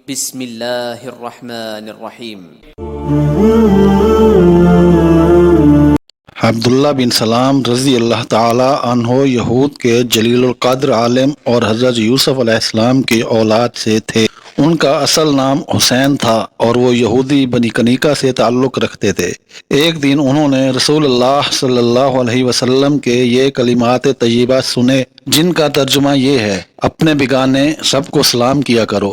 بسم اللہ الرحمن الرحیم۔ عبداللہ بن سلام رضی اللہ تعالی عنہ یہود کے جلیل القدر عالم اور حضرت یوسف علیہ السلام کی اولاد سے تھے۔ ان کا اصل نام حسین تھا اور وہ یہودی بنی کنیکہ سے تعلق رکھتے تھے۔ ایک دن انہوں نے رسول اللہ صلی اللہ علیہ وسلم کے یہ کلمات طیبات سنے، جن کا ترجمہ یہ ہے: اپنے بیگانے سب کو سلام کیا کرو،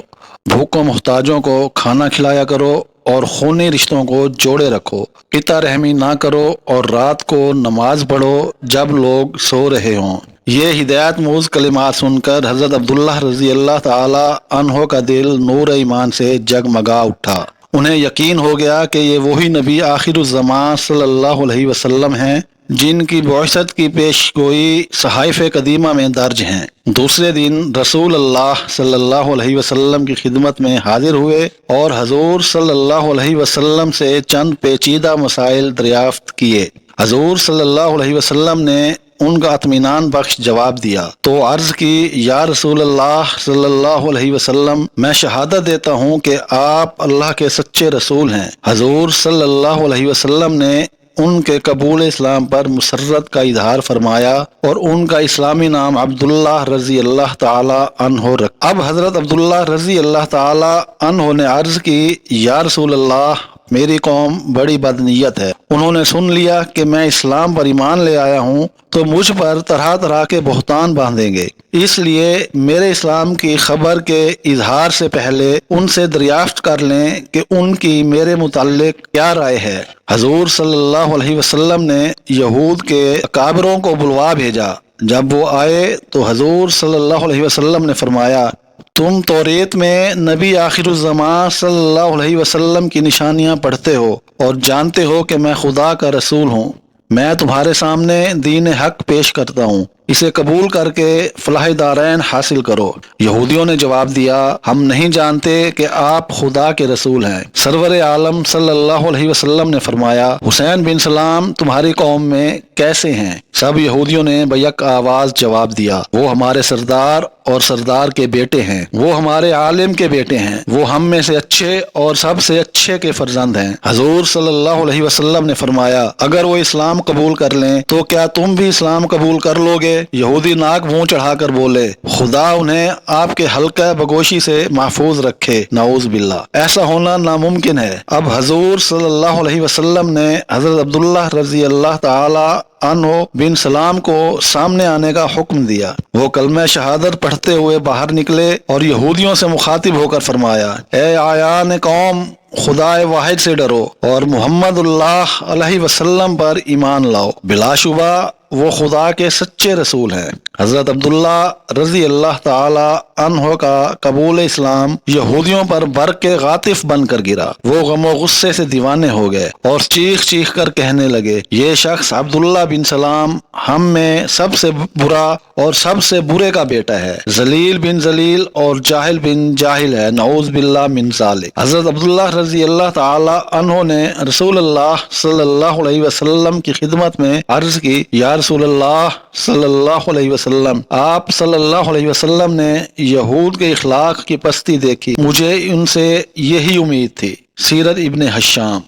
بھوکوں محتاجوں کو کھانا کھلایا کرو اور خونی رشتوں کو جوڑے رکھو، قطع رحمی نہ کرو اور رات کو نماز پڑھو جب لوگ سو رہے ہوں۔ یہ ہدایت موز کلمات سن کر حضرت عبداللہ رضی اللہ تعالی عنہ کا دل نور ایمان سے جگمگا اٹھا۔ انہیں یقین ہو گیا کہ یہ وہی نبی آخر الزمان صلی اللہ علیہ وسلم ہیں جن کی بعثت کی پیش گوئی صحائف قدیمہ میں درج ہیں۔ دوسرے دن رسول اللہ صلی اللہ علیہ وسلم کی خدمت میں حاضر ہوئے اور حضور صلی اللہ علیہ وسلم سے چند پیچیدہ مسائل دریافت کیے۔ حضور صلی اللہ علیہ وسلم نے ان کا اطمینان بخش جواب دیا تو عرض کی: یا رسول اللہ صلی اللہ علیہ وسلم، میں شہادت دیتا ہوں کہ آپ اللہ کے سچے رسول ہیں۔ حضور صلی اللہ علیہ وسلم نے ان کے قبول اسلام پر مسرت کا اظہار فرمایا اور ان کا اسلامی نام عبداللہ رضی اللہ تعالی عنہ رکھا۔ اب حضرت عبداللہ رضی اللہ تعالی عنہ نے عرض کی: یا رسول اللہ، میری قوم بڑی بدنیت ہے۔ انہوں نے سن لیا کہ میں اسلام پر ایمان لے آیا ہوں تو مجھ پر طرح طرح کے بہتان باندھیں گے، اس لیے میرے اسلام کی خبر کے اظہار سے پہلے ان سے دریافت کر لیں کہ ان کی میرے متعلق کیا رائے ہے۔ حضور صلی اللہ علیہ وسلم نے یہود کے اکابروں کو بلوا بھیجا۔ جب وہ آئے تو حضور صلی اللہ علیہ وسلم نے فرمایا: تم توریت میں نبی آخر الزمان صلی اللہ علیہ وسلم کی نشانیاں پڑھتے ہو اور جانتے ہو کہ میں خدا کا رسول ہوں۔ میں تمہارے سامنے دین حق پیش کرتا ہوں، اسے قبول کر کے فلاح دارین حاصل کرو۔ یہودیوں نے جواب دیا: ہم نہیں جانتے کہ آپ خدا کے رسول ہیں۔ سرور عالم صلی اللہ علیہ وسلم نے فرمایا: حسین بن سلام تمہاری قوم میں کیسے ہیں؟ سب یہودیوں نے بیک آواز جواب دیا: وہ ہمارے سردار اور سردار کے بیٹے ہیں، وہ ہمارے عالم کے بیٹے ہیں، وہ ہم میں سے اچھے اور سب سے اچھے کے فرزند ہیں۔ حضور صلی اللہ علیہ وسلم نے فرمایا: اگر وہ اسلام قبول کر لیں تو کیا تم بھی اسلام قبول کر لو گے؟ یہودی ناک منہ چڑھا کر بولے: خدا انہیں آپ کے حلقہ بگوشی سے محفوظ رکھے، نعوذ باللہ، ایسا ہونا ناممکن ہے۔ اب حضور صلی اللہ علیہ وسلم نے حضرت عبداللہ رضی اللہ تعالی عنہ بن سلام کو سامنے آنے کا حکم دیا۔ وہ کلمہ شہادت پڑھتے ہوئے باہر نکلے اور یہودیوں سے مخاطب ہو کر فرمایا: اے آیان قوم، خدا واحد سے ڈرو اور محمد اللہ علیہ وسلم پر ایمان لاؤ، بلا شبہ وہ خدا کے سچے رسول ہیں۔ حضرت عبداللہ رضی اللہ تعالی عنہ کا قبول اسلام یہودیوں پر برق غاطف بن کر گرا۔ وہ غم و غصے سے دیوانے ہو گئے اور چیخ چیخ کر کہنے لگے: یہ شخص عبداللہ بن سلام ہم میں سب سے برا اور سب سے برے کا بیٹا ہے، ذلیل بن ذلیل اور جاہل بن جاہل ہے، نعوذ باللہ من ذالک۔ حضرت عبداللہ رضی اللہ تعالی عنہ نے رسول اللہ صلی اللہ علیہ وسلم کی خدمت میں عرض کی: یا رسول اللہ صلی اللہ علیہ وسلم، آپ صلی اللہ علیہ وسلم نے یہود کے اخلاق کی پستی دیکھی، مجھے ان سے یہی امید تھی۔ سیرت ابن حشام۔